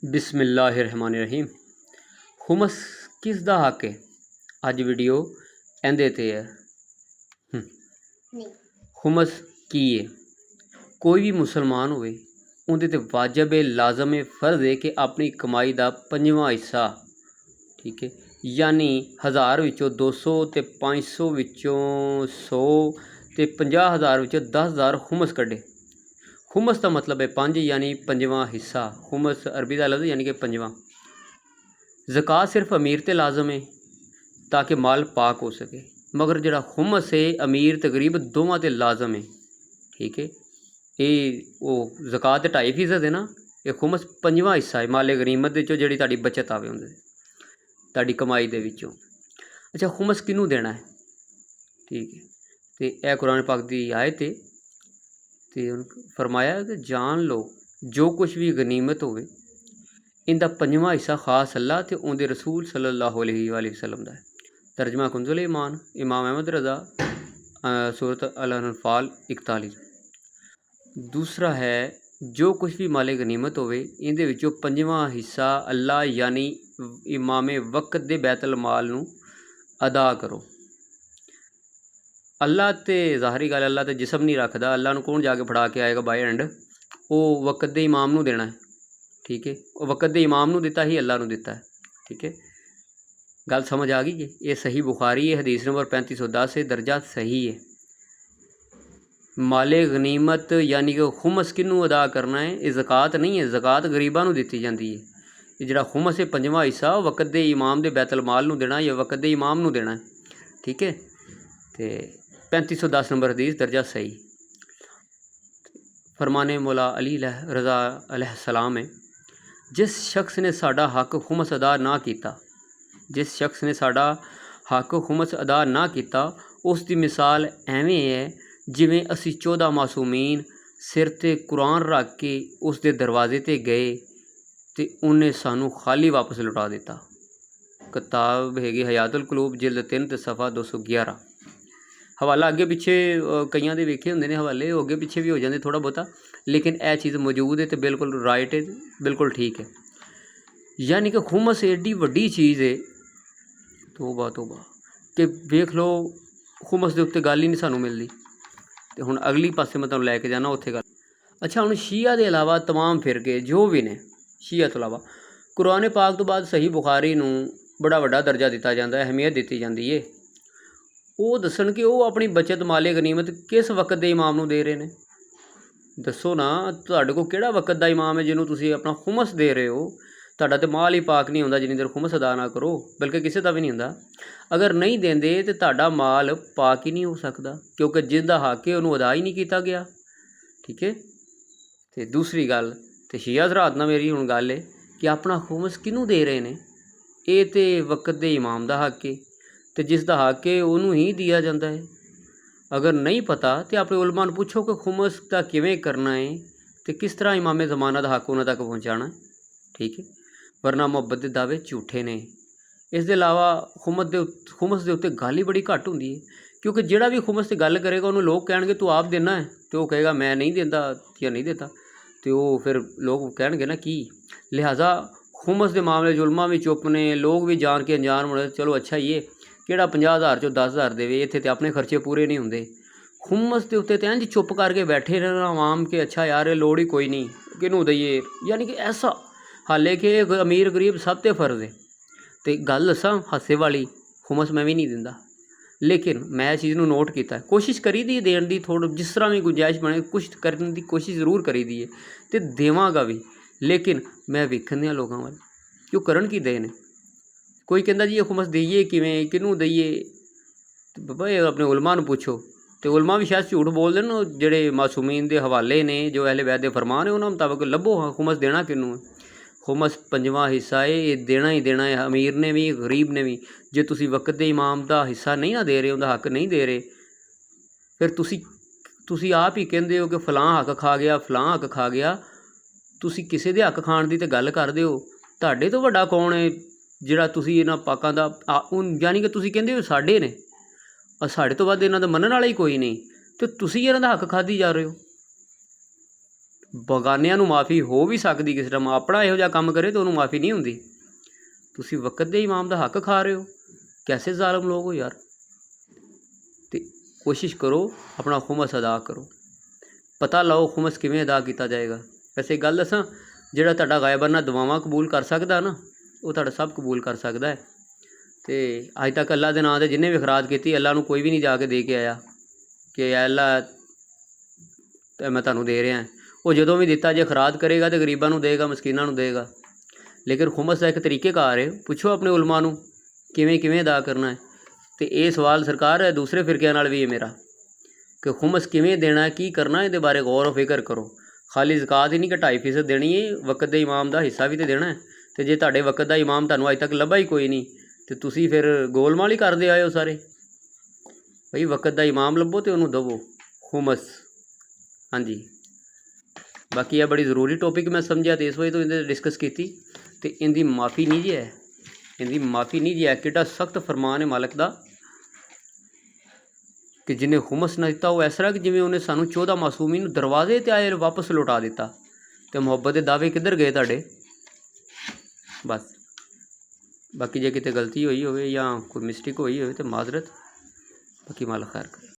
बिस्मिल्लाहिर्रहमानिर्रहीम। हुमस किस दा हक है? अज वीडियो एंदे ते है। हुमस की है? कोई भी मुसलमान होवे उहदे ते वाजिब है, लाजम है, फर्ज है कि अपनी कमाई दा 5वां हिस्सा, ठीक है, यानी 1000 विचों 200 ते 500 विचों 100 ते 50,000 विचों 10,000 हुमस कढे। हुमस का मतलब है 5 यानी 5वां हिस्सा। हुमस अरबी का लफ्ज़ यानी कि 5वां। ज़कात सिर्फ अमीर ते लाजम है ताकि माल पाक हो सके, मगर जड़ा हुमस है अमीर ते गरीब दोवां ते लाजम है, ठीक है। ये वो ज़कात 2.5% है ना, ये हुमस 5वां हिस्सा है माले गनीमत दे विचों जिहड़ी तुहाडी बचत आवे उहदे तुहाडी कमाई दे विचों। अच्छा, हुमस किनू देना है? ठीक है, तो यह कुरान पाक दी आयत है। तो फरमाया कि जान लो जो कुछ भी गनीमत होवे इनका 5वां हिस्सा खास अल्लाह ते उनके रसूल सल्लल्लाहु अलैहि वसल्लम दा है। तर्जमा कुंजुल ईमान, इमाम अहमद रज़ा, सूरत अल-अनफाल 41। दूसरा है जो कुछ भी माले गनीमत होवे इनदे विचों 5वां हिस्सा अल्लाह यानी इमाम वक्त दे बैतुल माल नू अदा करो। अल्लाह तो ज़ाहरी गल, अल्लाह तो जिसम नहीं रखता। अल्लाह नू कौन जाके फड़ा के आएगा बाय एंड? वो वक्त दे इमाम नू देना है, ठीक है। वो वक्त दे इमाम नू दिता ही अल्लाह नू दिता है, ठीक है। गल समझ आ गई जी? ये सही बुखारी है, हदीस नंबर 3510 है, दर्जा सही है। माले गनीमत यानी कि हुमस किनू अदा करना है? ये ज़कात नहीं है, ज़कात गरीबां नू दिती जाती है। ये जिहड़ा हुमस है 5वां हिस्सा वक्त दे इमाम दे बैतुल माल नू देना या वक्त दे इमाम नू देना है, ठीक है। तो 3510 नंबर हदीस, दर्जा सही। फरमाने मौला अली रज़ा अलैहिस्सलाम है, जिस शख्स ने साडा हक हुमस अदा ना किया, जिस शख्स ने साडा हक हुमस अदा ना किया, उसकी मिसाल एवें है जिमें असी 14 मासूमीन सिर ते कुरान रख के उस दे दरवाजे ते गए तो उन्हें सानू खाली वापस लौटा दिता। किताब हैगी हयातुल कुलूब जिल्द 3 ते सफ़ा 211। हवाला अगे पिछे कई दे वेखे होंगे ने, हवाले अगे पिछे भी हो जाते थोड़ा बहुता, लेकिन यह चीज़ मौजूद है तो बिल्कुल राइट है, बिल्कुल ठीक है। यानी कि हुमस एडी वड्डी चीज़ है, तोबा तोबा, कि वेख लो हुमस के उत्ते गल ही नहीं सानू मिलती। तो हुण अगली पासे मैं तुहानू लैके जाना उत्थे गल। अच्छा, हुण शिया के अलावा तमाम फिरके जो भी ने, शिया तो अलावा कुरान पाक तो बाद सही बुखारी नू बड़ा वड्डा दर्जा दिता जाता है, अहमियत दी जाती है। वो दसन कि वो अपनी बचत माले गनीमत किस वक्त के इमाम नू दे रहे हैं। दसो ना, तुहाडे कोल किहड़ा वक्त का इमाम है जिन्होंने तुसीं अपना हुमस दे रहे हो? तुहाडा तो माल ही पाक नहीं होंदा जिन्नी देर हुमस अदा ना करो, बल्कि किसी का भी नहीं होंदा। अगर नहीं देंदे तो तुहाडा माल पाक ही नहीं हो सकता, क्योंकि जिसका हक है उन्होंने अदा ही नहीं किया गया, ठीक है। तो दूसरी गल, तो शिया हज़रात नाल मेरी हुण गल है कि अपना हुमस किनू दे रहे हैं? ये तो वक्त के इमाम का हक है, तो जिसका हक है उन्होंने ही दिया जाता है। अगर नहीं पता तो अपने उलमा नूं पुछो कि हुमस का किवें करना है, तो किस तरह इमामे ज़माना का हक उन्होंने तक पहुँचाना है, ठीक है। वरना मुहब्बत के दावे झूठे ने। इस दे अलावा हुमस के उत्ते गल ही बड़ी घट होंदी है, क्योंकि जिहड़ा भी हुमस से गल करेगा उन्होंने लोग कहेंगे तू आप देना है, तो वह कहेगा मैं नहीं देता या नहीं देता, तो वो फिर लोग कहेंगे ना की। लिहाजा हुमस के मामले जुल्मा भी चुप ने, लोग भी जान के अनजान होने, चलो अच्छा ये किहड़ा 50,000 चो 10,000 देवे, इत्थे तो अपने खर्चे पूरे नहीं होंगे। हुमस के उत्ते तो इंज चुप करके बैठे रहना आवाम के, अच्छा यार लोड़ ही कोई नहीं, किनू दईए, यानी कि ऐसा। हाले कि अमीर गरीब सब ते फर्ज है। तो गल दसा हासे वाली, हुमस मैं भी नहीं दिंदा, लेकिन मैं इस चीज़ नूं नोट किया, कोशिश करी दी देण दी, थोड़ा जिस तरह भी गुंजाइश बने कुछ करने की कोशिश जरूर करी दी है, तो देवांगा भी। लेकिन मैं वेखण दियां लोगों वाल कि करन की दे ने। कोई कहता जी ये हुमस दईए किवें, किनू दईए? बाबा ये अपने उलमा नूं पुछो। तो उलमा भी शायद झूठ बोलते हैं, जोड़े मासूमीन के हवाले ने, जो अहले बैत के फरमान है उन्होंने मुताबिक लभो हुमस देना किनू है। हुमस 5वां हिस्सा है, ये देना ही देना है, अमीर ने भी गरीब ने भी। जे तुसी वक्त के इमाम का हिस्सा नहीं ना दे रहे, उनका हक नहीं दे रहे, फिर तुसी आप ही कहते हो कि फलां हक खा गया, फलां हक खा गया। तुसी किसी के हक खाण की तो गल करदे हो, तुहाडे तो वड्डा कौन है जिहड़ा तुसी इन्हां पाकां दा, यानी कि तुसी कहंदे हो साडे ने, साढ़े तो वध इन्हां दा मनण वाला ही कोई नहीं, तो तुसी इन्हां दा हक खाधी जा रहे हो। ਬਗਾਨਿਆਂ ਨੂੰ ਮਾफ़ੀ ਹੋ ਵੀ ਸਕਦੀ ਕਿਸੇ ਟਾਈਮ, ਆਪਣਾ ਇਹੋ ਜਿਹਾ ਕੰਮ ਕਰੇ ਤਾਂ ਉਹਨੂੰ ਮਾफ़ੀ ਨਹੀਂ ਹੁੰਦੀ। ਤੁਸੀਂ ਵਕਤ ਦੇ ਇਮਾਮ ਦਾ ਹੱਕ ਖਾ ਰਹੇ ਹੋ, कैसे ਜ਼ਾਲਮ ਲੋਕ ਹੋ ਯਾਰ। ਤੇ ਕੋਸ਼ਿਸ਼ ਕਰੋ ਆਪਣਾ ਖੁਮਸ ਅਦਾ ਕਰੋ, ਪਤਾ ਲਓ ਖੁਮਸ ਕਿਵੇਂ ਅਦਾ ਕੀਤਾ ਜਾਏਗਾ। ਵੈਸੇ ਇੱਕ ਗੱਲ ਦੱਸਾਂ, ਜਿਹੜਾ ਤੁਹਾਡਾ ਗਾਇਬਾਨਾ ਦੁਆਵਾਂ ਕਬੂਲ ਕਰ ਸਕਦਾ ਨਾ, ਉਹ ਤੁਹਾਡਾ ਸਭ ਕਬੂਲ ਕਰ ਸਕਦਾ ਹੈ। ਤੇ ਅੱਜ ਤੱਕ ਅੱਲਾ ਦੇ ਨਾਂ 'ਤੇ ਜਿੰਨੇ ਵੀ ਖਰਾਜ ਕੀਤੀ, ਅੱਲਾ ਨੂੰ ਕੋਈ ਵੀ ਨਹੀਂ ਜਾ ਕੇ ਦੇ ਕੇ ਆਇਆ ਕਿ ਅੱਲਾ ਮੈਂ ਤੁਹਾਨੂੰ ਦੇ ਰਿਹਾ। ਉਹ ਜਦੋਂ ਵੀ ਦਿੱਤਾ, ਜੇ ਖਰਾਜ ਕਰੇਗਾ ਤਾਂ ਗਰੀਬਾਂ ਨੂੰ ਦੇਗਾ, ਮਸਕੀਨਾਂ ਨੂੰ ਦੇਗਾ। ਲੇਕਿਨ ਖੁਮਸ ਦਾ ਇੱਕ ਤਰੀਕੇਕਾਰ ਹੈ, ਪੁੱਛੋ ਆਪਣੇ ਉਲਮਾ ਨੂੰ ਕਿਵੇਂ ਕਿਵੇਂ ਅਦਾ ਕਰਨਾ ਹੈ। ਤੇ ਇਹ ਸਵਾਲ ਸਰਕਾਰ ਦੂਸਰੇ ਫਿਰਕਿਆਂ ਨਾਲ ਵੀ ਹੈ ਮੇਰਾ, ਕਿ ਖੁਮਸ ਕਿਵੇਂ ਦੇਣਾ, ਕੀ ਕਰਨਾ, ਇਹਦੇ ਬਾਰੇ ਗੌਰ ਫਿਕਰ ਕਰੋ। ਖਾਲੀ ਜ਼ਕਾਤ ਹੀ ਨਹੀਂ ਕਿ 2.5% ਦੇਣੀ ਹੈ, ਵਕਤ ਦੇ ਇਮਾਮ ਦਾ ਹਿੱਸਾ ਵੀ ਤਾਂ ਦੇਣਾ ਹੈ। ਤੇ ਜੇ ਤੁਹਾਡੇ ਵਕਤ ਦਾ ਇਮਾਮ ਤੁਹਾਨੂੰ ਅੱਜ ਤੱਕ ਲੱਭਾ ਹੀ ਕੋਈ ਨਹੀਂ, ਤੇ ਤੁਸੀਂ ਫਿਰ ਗੋਲਮਾਲ ਹੀ ਕਰਦੇ ਆਏ ਹੋ ਸਾਰੇ। ਭਈ ਵਕਤ ਦਾ ਇਮਾਮ ਲੱਭੋ ਤੇ ਉਹਨੂੰ ਦੇਵੋ ਖੁਮਸ। ਹਾਂਜੀ, ਬਾਕੀ ਇਹ ਬੜੀ ਜ਼ਰੂਰੀ ਟੌਪਿਕ ਮੈਂ ਸਮਝਿਆ, ਤੇ ਇਸ ਵਜ੍ਹਾ ਤੋਂ ਇਹਦੇ ਡਿਸਕਸ ਕੀਤੀ। ਤੇ ਇਹਦੀ ਮਾफ़ी नहीं जी है, ਇਹਦੀ ਮਾफ़ी नहीं जी है। ਕਿੱਡਾ ਸਖਤ ਫਰਮਾਨ ਹੈ ਮਾਲਕ ਦਾ ਕਿ ਜਿਹਨੇ ਖੁਮਸ ਨਾ ਦਿੱਤਾ, ਉਹ ਇਸ ਤਰ੍ਹਾਂ ਕਿ ਜਿਵੇਂ ਉਹਨੇ ਸਾਨੂੰ 14 ਮਾਸੂਮੀਨ ਨੂੰ ਦਰਵਾਜ਼ੇ 'ਤੇ ਆਏ ਵਾਪਸ ਲੁਟਾ ਦਿੱਤਾ। ਤੇ ਮੁਹੱਬਤ ਦੇ ਦਾਅਵੇ ਕਿੱਧਰ ਗਏ ਤੁਹਾਡੇ? ਬਸ, ਬਾਕੀ ਜੇ ਕਿਤੇ ਗਲਤੀ ਹੋਈ ਹੋਵੇ ਜਾਂ ਕੋਈ ਮਿਸਟੇਕ ਹੋਈ ਹੋਵੇ ਤਾਂ ਮਾਜ਼ਰਤ, ਬਾਕੀ ਮਾਲ ਖੈਰ ਕਰੇ।